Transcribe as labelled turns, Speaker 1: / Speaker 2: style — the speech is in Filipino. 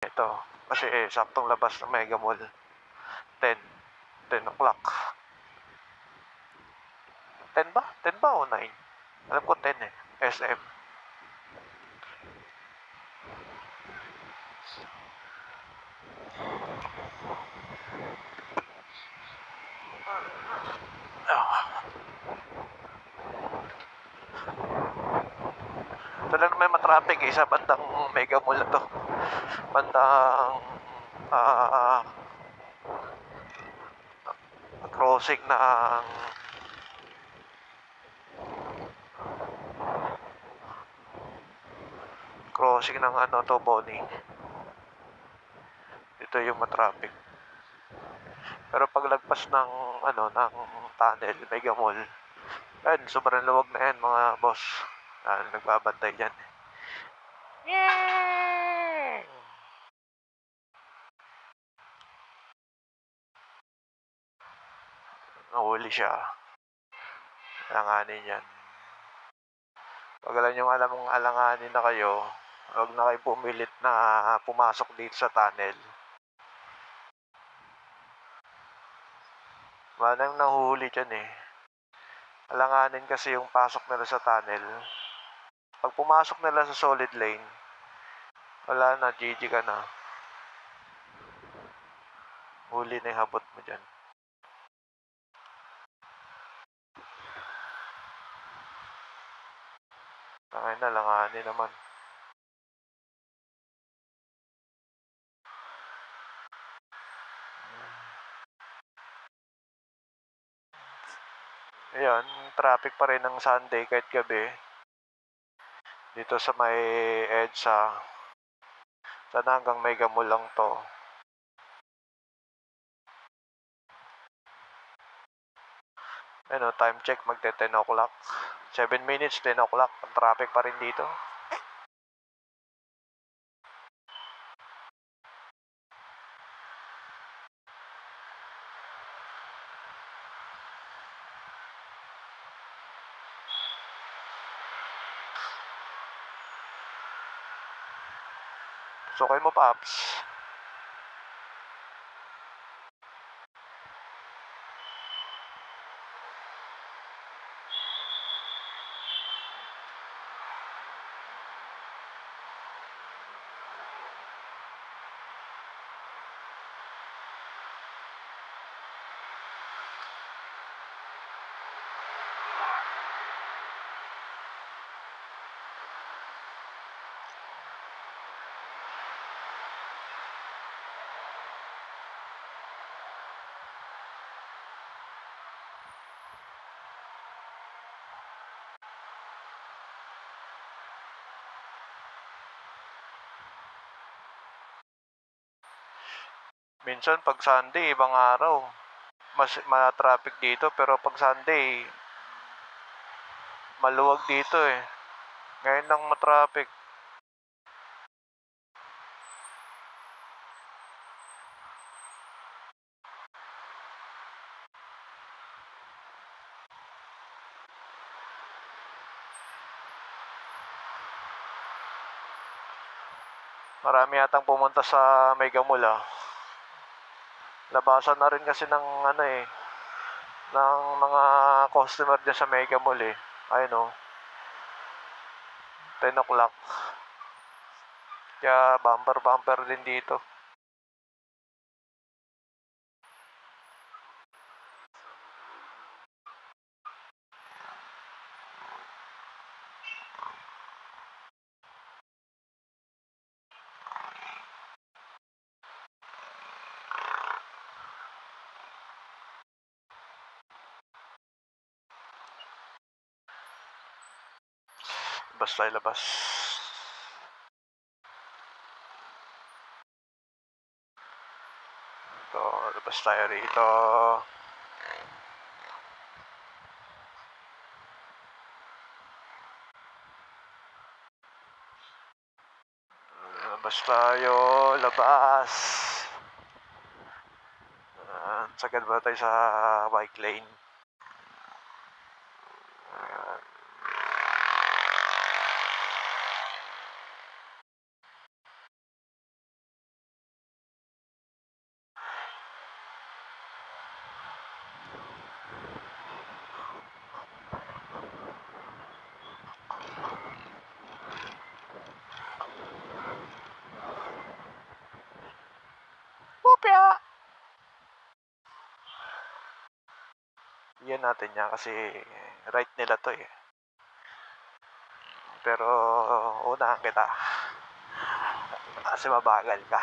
Speaker 1: Ito, kasi saktong labas ng Mega Mall. 10 o'clock. 10 ba? 10 ba o 9? Alam ko 10 eh. SM. Ah, talagang may matraffic eh sa bandang Mega Mall na to. Bandang ah, crossing ng ano to, Bonnie. Ito yung matraffic. Pero paglagpas ng ano ng tunnel, Mega Mall, ayun, sobrang luwag na yan mga boss. Nagbabantay dyan. Yeah! Nahuli siya. Alanganin yan. Pag alam yung alam mong alanganin na kayo, huwag na kayo pumilit na pumasok dito sa tunnel. Manang nahuhuli dyan eh. Alanganin kasi yung pasok nila sa tunnel. Pag pumasok nila sa solid lane, wala na, GG ka na. Huli na yung habot mo dyan. Tangay na, langanin naman. Ayan, traffic pa rin ng Sunday kahit gabi. Dito sa may EDSA. Sana hanggang Mega Mall lang to. Ano, time check, magte 10 o'clock. 7 minutes, 10 o'clock. Ang traffic pa rin dito. Sukay mo, Paps. Minsan pag Sunday, ibang araw, mas ma-traffic dito. Pero pag Sunday, maluwag dito eh. Ngayon lang ma-traffic. Marami yatang pumunta sa Mega Mall ah. Labasan na rin kasi ng ano eh, ng mga customer dyan sa Mega Mall eh. Ayun oh, 10 o'clock. Kaya bumper din dito. Basta ilabas. Ito, labas tayo rito. Labas tayo, labas. Sagad ba tayo sa bike lane? bigyan natin niya kasi right nila 'to, eh. Pero unahan kita kasi mabagal ka.